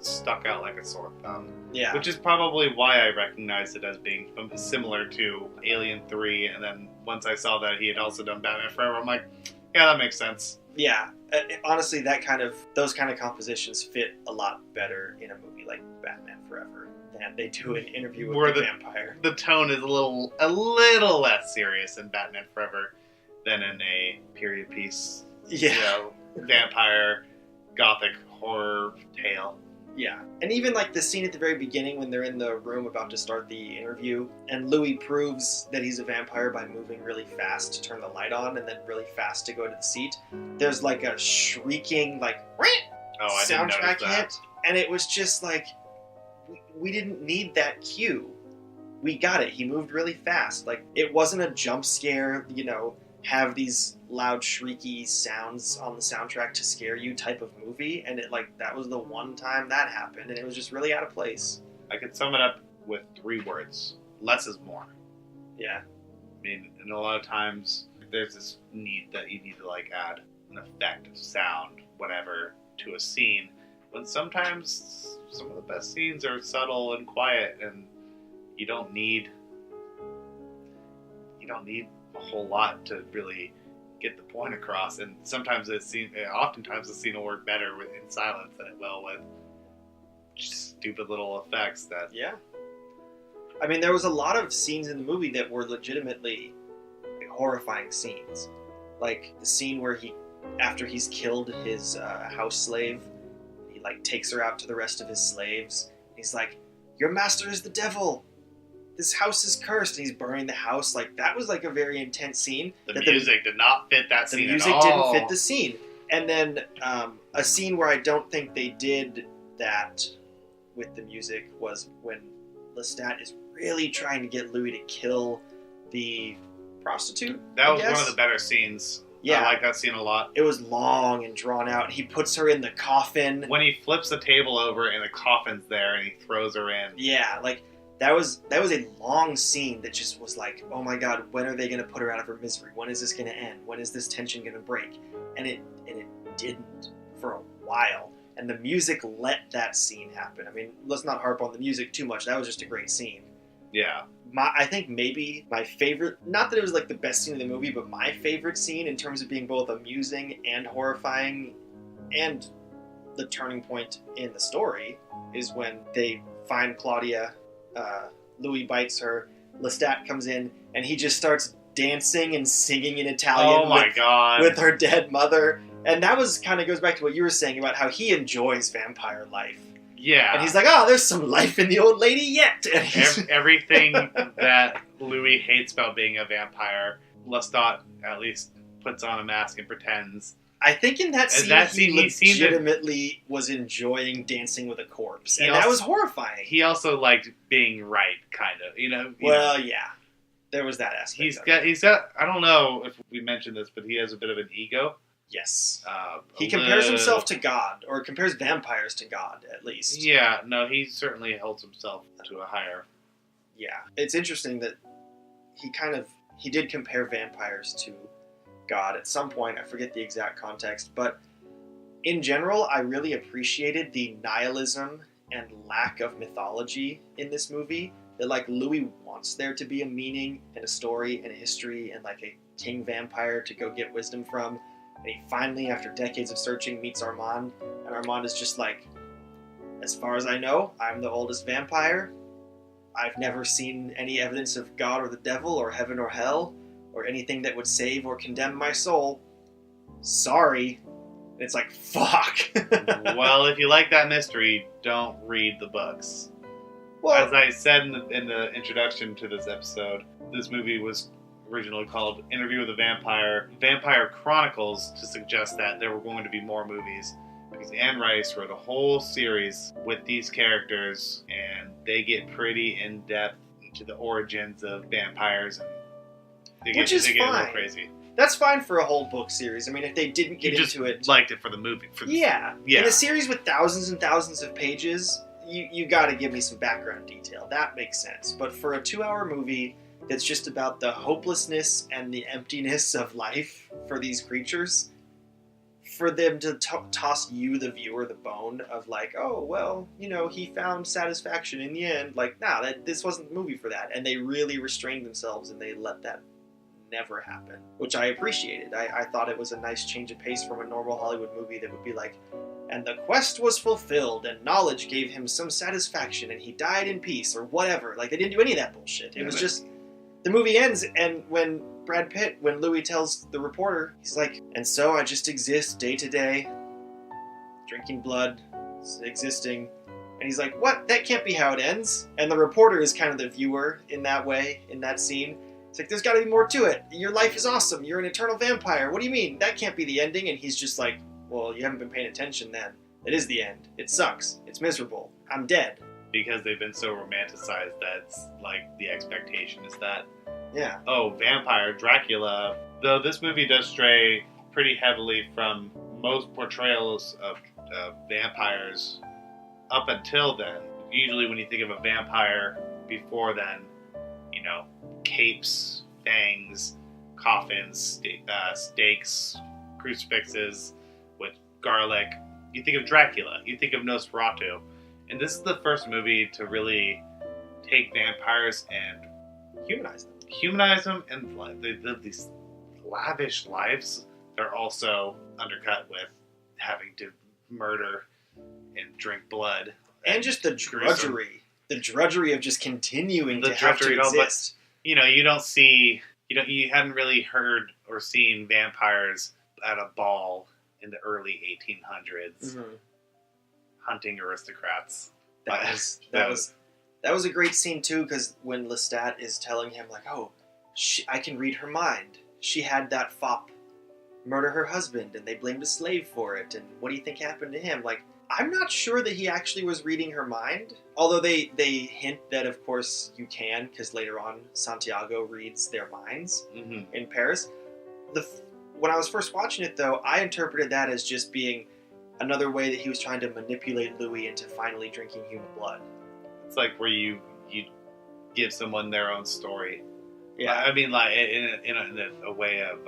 stuck out like a sore thumb. Yeah. Which is probably why I recognized it as being similar to Alien 3. And then once I saw that he had also done Batman Forever, I'm like, yeah, that makes sense. Yeah. Honestly, those kind of compositions fit a lot better in a movie like Batman Forever than they do an Interview with the Vampire. The tone is a little less serious in Batman Forever than in a period piece, vampire, gothic horror tale. Yeah. And even the scene at the very beginning when they're in the room about to start the interview, and Louis proves that he's a vampire by moving really fast to turn the light on and then really fast to go to the seat. There's a shrieking soundtrack hit, and it was just we didn't need that cue. We got it. He moved really fast. It wasn't a jump scare, have these loud shrieky sounds on the soundtrack to scare you type of movie, and that was the one time that happened, and it was just really out of place. I could sum it up with 3 words. Less is more. Yeah. I mean, and a lot of times there's this need that you need to add an effect, sound, whatever, to a scene, when sometimes some of the best scenes are subtle and quiet, and you don't need a whole lot to really get the point across. And oftentimes the scene will work better in silence than it will with stupid little effects. That I mean, there was a lot of scenes in the movie that were legitimately horrifying scenes, like the scene where after he's killed his house slave, he takes her out to the rest of his slaves, He's like, your master is the devil. This house is cursed. And he's burning the house. Like, that was like a very intense scene. The music did not fit that scene at all. The music didn't fit the scene. And then a scene where I don't think they did that with the music was when Lestat is really trying to get Louis to kill the prostitute. That was one of the better scenes. Yeah. I like that scene a lot. It was long and drawn out. He puts her in the coffin. When he flips the table over and the coffin's there and he throws her in. Yeah, like, that was a long scene that just was like, oh my god, when are they going to put her out of her misery? When is this going to end? When is this tension going to break? And it didn't for a while. And the music let that scene happen. I mean, let's not harp on the music too much. That was just a great scene. Yeah. I think maybe my favorite, not that it was like the best scene in the movie, but my favorite scene in terms of being both amusing and horrifying and the turning point in the story is when they find Claudia, Louis bites her, Lestat comes in, and he just starts dancing and singing in Italian with her dead mother. And that was kind of goes back to what you were saying about how he enjoys vampire life. Yeah. And he's like, oh, there's some life in the old lady yet. Everything that Louis hates about being a vampire, Lestat at least puts on a mask and pretends. I think in that scene, he legitimately was enjoying dancing with a corpse. And that was horrifying. He also liked being right, kind of. Yeah. There was that aspect. He's got, I don't know if we mentioned this, but he has a bit of an ego. Yes. He compares himself to God, or compares vampires to God, at least. Yeah, no, he certainly holds himself to a higher... Yeah. It's interesting that he did compare vampires to God at some point. I forget the exact context, but in general, I really appreciated the nihilism and lack of mythology in this movie. That, like, Louis wants there to be a meaning and a story and a history and, like, a king vampire to go get wisdom from. And he finally, after decades of searching, meets Armand. And Armand is just like, as far as I know, I'm the oldest vampire. I've never seen any evidence of God or the devil or heaven or hell or anything that would save or condemn my soul. Sorry. And it's like, fuck. Well, if you like that mystery, don't read the books. Well, as I said in the introduction to this episode, this movie was originally called Interview with a Vampire Chronicles, to suggest that there were going to be more movies, because Anne Rice wrote a whole series with these characters, and they get pretty in-depth into the origins of vampires, and they get a little crazy. That's fine for a whole book series. I mean, if they didn't get into it... liked it for the movie. Yeah. In a series with thousands and thousands of pages, you gotta give me some background detail. That makes sense. But for a 2-hour movie that's just about the hopelessness and the emptiness of life for these creatures, for them to toss you, the viewer, the bone of like, oh, well, he found satisfaction in the end. Like, nah, this wasn't the movie for that. And they really restrained themselves and they let that never happen, which I appreciated. I thought it was a nice change of pace from a normal Hollywood movie that would be like, and the quest was fulfilled and knowledge gave him some satisfaction and he died in peace or whatever. Like, they didn't do any of that bullshit. It was just... The movie ends, and when Louis tells the reporter, he's like, and so I just exist day to day, drinking blood, existing. And he's like, what? That can't be how it ends. And the reporter is kind of the viewer in that way, in that scene. It's like, there's got to be more to it. Your life is awesome. You're an eternal vampire. What do you mean? That can't be the ending. And he's just like, well, you haven't been paying attention then. It is the end. It sucks. It's miserable. I'm dead. Because they've been so romanticized, that's like the expectation is that, yeah, oh, vampire, Dracula. Though this movie does stray pretty heavily from most portrayals of vampires up until then. Usually when you think of a vampire before then, capes, fangs, coffins, stakes, crucifixes with garlic. You think of Dracula, you think of Nosferatu. And this is the first movie to really take vampires and humanize them, and they live these lavish lives. They're also undercut with having to murder and drink blood. And just the drudgery. The drudgery of just continuing to have to exist. But, you hadn't really heard or seen vampires at a ball in the early 1800s. Mm-hmm. Hunting aristocrats. That was a great scene too, because when Lestat is telling him like, "Oh, I can read her mind. She had that fop murder her husband, and they blamed a slave for it. And what do you think happened to him?" Like, I'm not sure that he actually was reading her mind. Although they hint that, of course, you can, because later on Santiago reads their minds in Paris. When I was first watching it, though, I interpreted that as just being another way that he was trying to manipulate Louis into finally drinking human blood. It's like where you give someone their own story. Yeah, I mean, like in a way of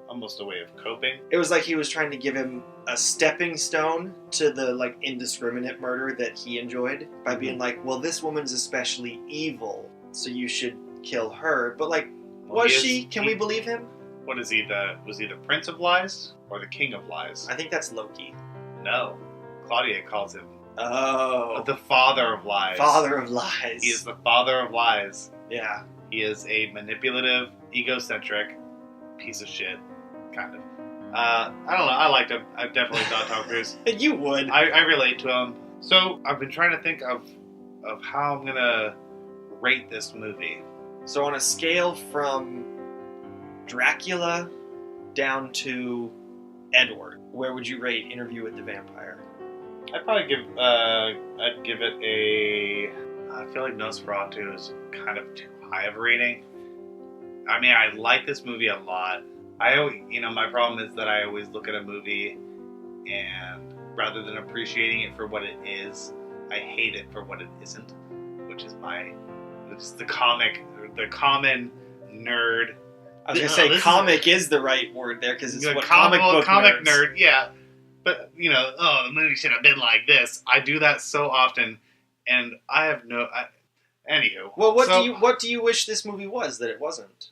almost a way of coping. it was like he was trying to give him a stepping stone to the like indiscriminate murder that he enjoyed by being like, "Well, this woman's especially evil, so you should kill her." But like, was she? Can we believe him? What is he? Was he the Prince of Lies or the King of Lies? I think that's Loki. No, Claudia calls him the Father of Lies. Father of Lies. He is the Father of Lies. Yeah. He is a manipulative, egocentric piece of shit, kind of. I don't know. I liked him. I definitely thought Tom Cruise. You would. I relate to him. So I've been trying to think of how I'm gonna rate this movie. So on a scale from Dracula down to Edward, where would you rate Interview with the Vampire? I'd probably give it a. I feel like Nosferatu is kind of too high of a rating. I mean, I like this movie a lot. My problem is that I always look at a movie and rather than appreciating it for what it is, I hate it for what it isn't, which is the common nerd. I was gonna say comic is the right word there because it's what comic nerds. nerd, yeah. But the movie should have been like this. I do that so often, and I have no. Anywho, well, what do you wish this movie was that it wasn't?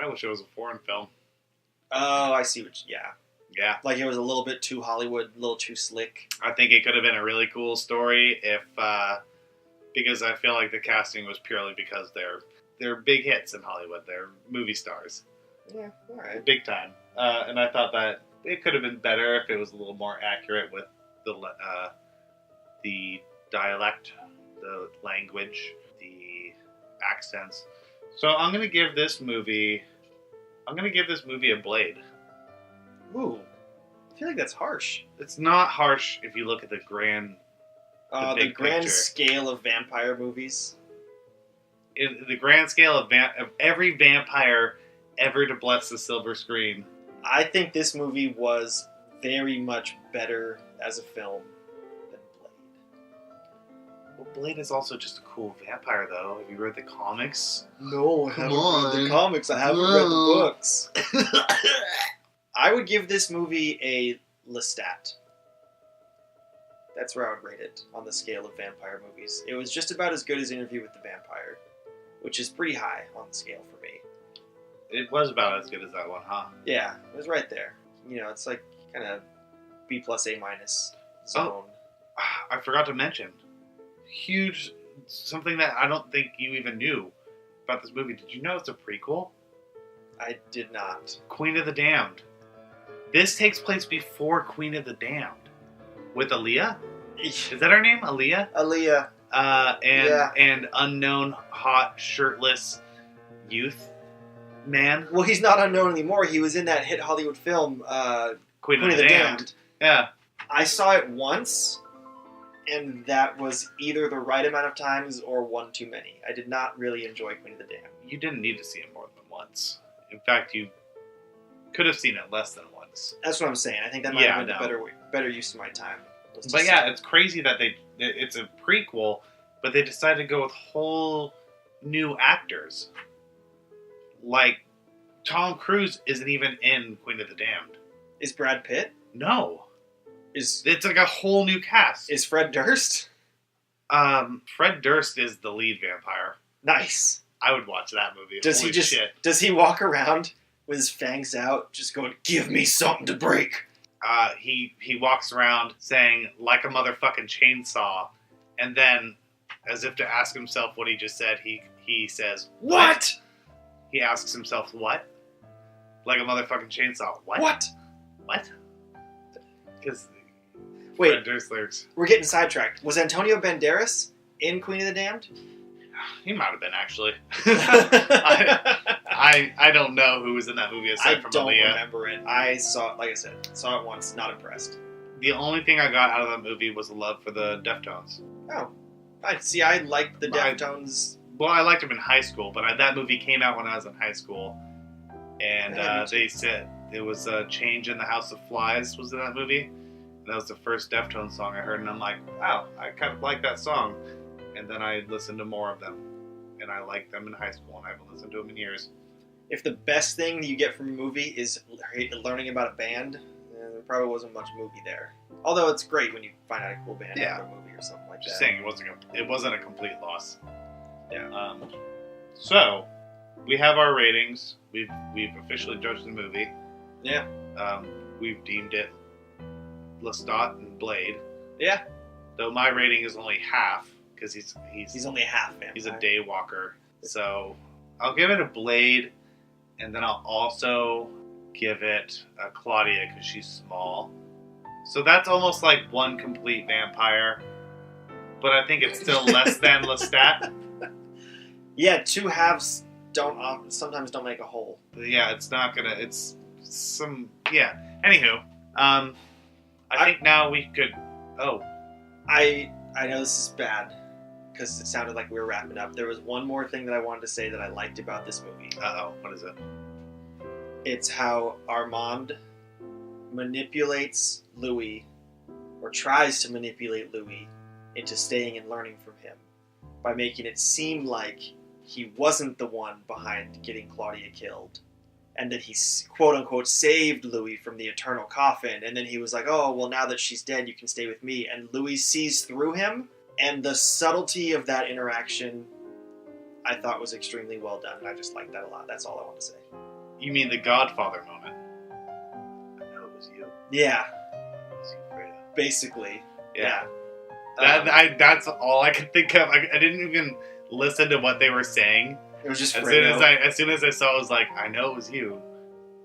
I wish it was a foreign film. Oh, I see Yeah. Like it was a little bit too Hollywood, a little too slick. I think it could have been a really cool story if, because I feel like the casting was purely because they're big hits in Hollywood. They're movie stars. Yeah, all right. Big time. And I thought that it could have been better if it was a little more accurate with the dialect, the language, the accents. So I'm gonna give this movie a Blade. Ooh, I feel like that's harsh. It's not harsh if you look at the grand grand picture. Scale of vampire movies. In the grand scale of every vampire ever to bless the silver screen. I think this movie was very much better as a film than Blade. Well, Blade is also just a cool vampire, though. Have you read the comics? No, I haven't read the comics. I haven't read the books. I would give this movie a Lestat. That's where I would rate it on the scale of vampire movies. It was just about as good as Interview with the Vampire, which is pretty high on the scale for me. It was about as good as that one, huh? Yeah, it was right there. It's like kind of B plus A minus zone. I forgot to mention, something that I don't think you even knew about this movie. Did you know it's a prequel? I did not. Queen of the Damned. This takes place before Queen of the Damned. With Aaliyah? Is that her name? Aaliyah? Aaliyah. And unknown, hot, shirtless youth man. Well, he's not unknown anymore. He was in that hit Hollywood film, Queen of the Damned. Yeah. I saw it once, and that was either the right amount of times or one too many. I did not really enjoy Queen of the Damned. You didn't need to see it more than once. In fact, you could have seen it less than once. That's what I'm saying. I think that might have been a better use of my time. But yeah, it's crazy that it's a prequel, but they decided to go with whole new actors. Like, Tom Cruise isn't even in Queen of the Damned. Is Brad Pitt? No. It's like a whole new cast. Is Fred Durst? Fred Durst is the lead vampire. Nice. I would watch that movie. Does he walk around with his fangs out, just going, "Give me something to break"? He walks around saying, "Like a motherfucking chainsaw," and then, as if to ask himself what he just said, he says, "What?" He asks himself, "What?" Like a motherfucking chainsaw. What? What? What? Because Wait. Fred Durst lyrics. We're getting sidetracked. Was Antonio Banderas in Queen of the Damned? He might have been, actually. I don't know who was in that movie aside from I don't Aaliyah. remember it. I saw it, like I said, saw it once, not impressed. The only thing I got out of that movie was a love for the Deftones. Oh. I liked the Right. Deftones. Well, I liked them in high school, but that movie came out when I was in high school. And they said it was Change in the House of Flies was in that movie. And that was the first Deftones song I heard, and I'm like, wow, I kind of like that song. And then I listened to more of them. And I liked them in high school, and I haven't listened to them in years. If the best thing you get from a movie is learning about a band, there probably wasn't much movie there. Although it's great when you find out a cool band Yeah. from a movie or something like Just that. saying, it wasn't a complete loss. Yeah. So, we have our ratings. We've officially judged the movie. Yeah. We've deemed it Lestat and Blade. Yeah. Though my rating is only half because he's only a half vampire. he's a day walker. So I'll give it a Blade, and then I'll also give it a Claudia because she's small. So that's almost like one complete vampire, but I think it's still less than Lestat. Yeah, two halves sometimes don't make a whole. Yeah, it's not gonna. It's some. Yeah. Anywho, I think now we could. Oh, I know this is bad because it sounded like we were wrapping up. There was one more thing that I wanted to say that I liked about this movie. what is it? It's how Armand manipulates Louis, or tries to manipulate Louis, into staying and learning from him by making it seem like he wasn't the one behind getting Claudia killed, and that he quote-unquote saved Louis from the eternal coffin, and then he was like, oh, well, now that she's dead, you can stay with me, and Louis sees through him, and the subtlety of that interaction I thought was extremely well done, and I just liked that a lot. That's all I want to say. You mean the Godfather moment? I know it was you. Yeah, It was you, Fredo. basically. Yeah. Yeah. That's all I could think of. I didn't even listen to what they were saying. It was just As Fredo. soon as I saw, I was like, I know it was you.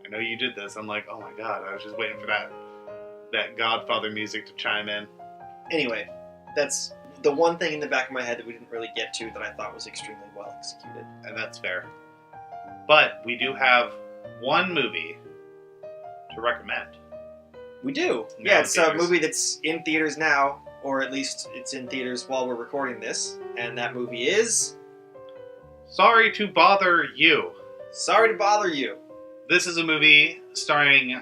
I know you did this. I'm like, oh my god! I was just waiting for that Godfather music to chime in. Anyway, that's the one thing in the back of my head that we didn't really get to that I thought was extremely well executed. And that's fair. But we do have one movie to recommend. We do. Now Yeah, in it's a theaters. movie that's in theaters now, or at least it's in theaters while we're recording this, and that movie is Sorry to Bother You. Sorry to Bother You. This is a movie starring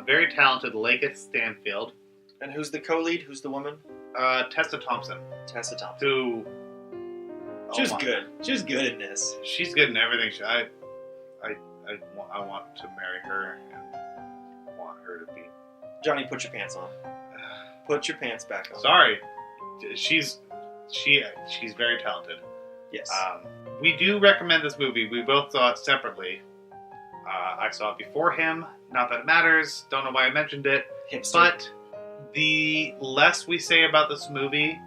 very talented Lakeith Stanfield, And who's the co-lead? Who's the woman? Tessa Thompson, Tessa Thompson. who She was oh my- good. She was good in this. She's good in everything. I want to marry her and want her to be. Johnny, put your pants on. Put your pants back on. Sorry, she's very talented. Yes. We do recommend this movie. We both saw it separately. I saw it before him. Not that it matters. Don't know why I mentioned it. Hipster. But the less we say about this movie,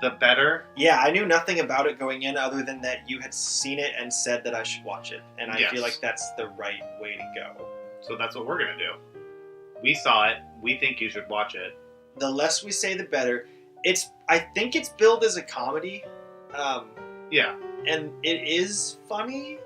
the better. Yeah, I knew nothing about it going in other than that you had seen it and said that I should watch it. And I Yes. feel like that's the right way to go. So that's what we're going to do. We saw it. We think you should watch it. The less we say, the better. I think it's billed as a comedy. Yeah. And it is funny,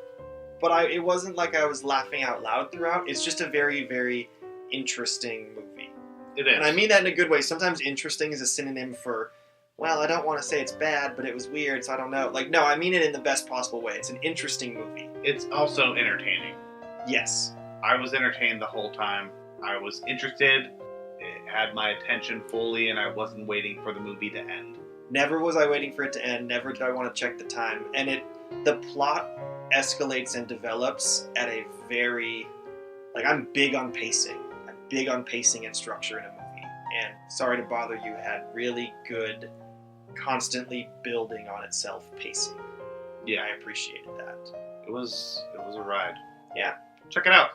but it wasn't like I was laughing out loud throughout. It's just a very, very interesting movie. It is. And I mean that in a good way. Sometimes interesting is a synonym for, well, I don't want to say it's bad, but it was weird, so I don't know. Like, no, I mean it in the best possible way. It's an interesting movie. It's also entertaining. Yes. I was entertained the whole time. I was interested. It had my attention fully, and I wasn't waiting for the movie to end. Never was I waiting for it to end. Never did I want to check the time. And the plot escalates and develops at a very, I'm big on pacing. I'm big on pacing and structure in a movie. And Sorry to Bother You had really good, constantly building on itself pacing. Yeah. I appreciated that. It was a ride. Yeah. Check it out.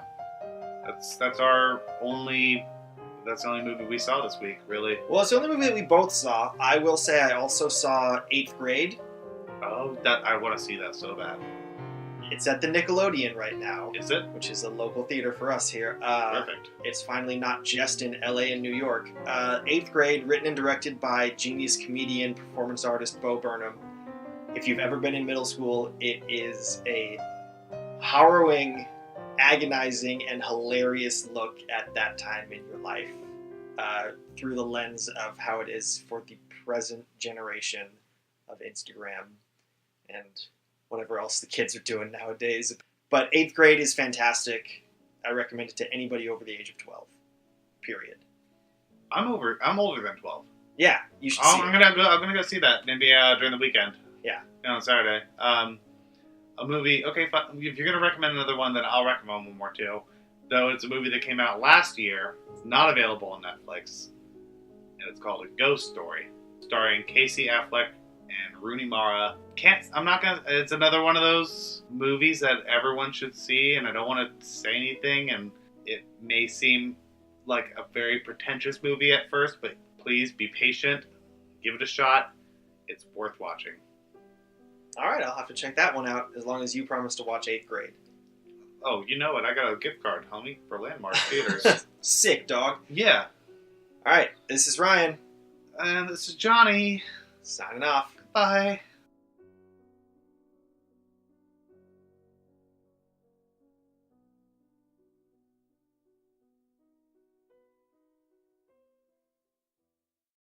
That's the only movie we saw this week, really. Well, it's the only movie that we both saw. I will say I also saw 8th Grade. Oh, that I want to see that so bad. It's at the Nickelodeon right now. Is it? Which is a local theater for us here. Perfect. It's finally not just in LA and New York. 8th Grade, written and directed by genius comedian, performance artist Bo Burnham. If you've ever been in middle school, it is a harrowing, agonizing, and hilarious look at that time in your life through the lens of how it is for the present generation of Instagram and whatever else the kids are doing nowadays. But 8th Grade is fantastic. I recommend it to anybody over the age of 12. Period. I'm older than 12. Yeah, you should see it. I'm gonna go see that maybe during the weekend. Yeah. On Saturday. A movie. Okay, if you're gonna recommend another one, then I'll recommend one more too. Though it's a movie that came out last year. It's not available on Netflix, and it's called A Ghost Story, starring Casey Affleck and Rooney Mara. It's another one of those movies that everyone should see, and I don't want to say anything, and it may seem like a very pretentious movie at first, but please be patient. Give it a shot. It's worth watching. Alright, I'll have to check that one out, as long as you promise to watch 8th Grade. Oh, you know it. I got a gift card, homie, for Landmark Theaters. Sick, dog. Yeah. Alright, this is Ryan. And this is Johnny. Signing off. Bye.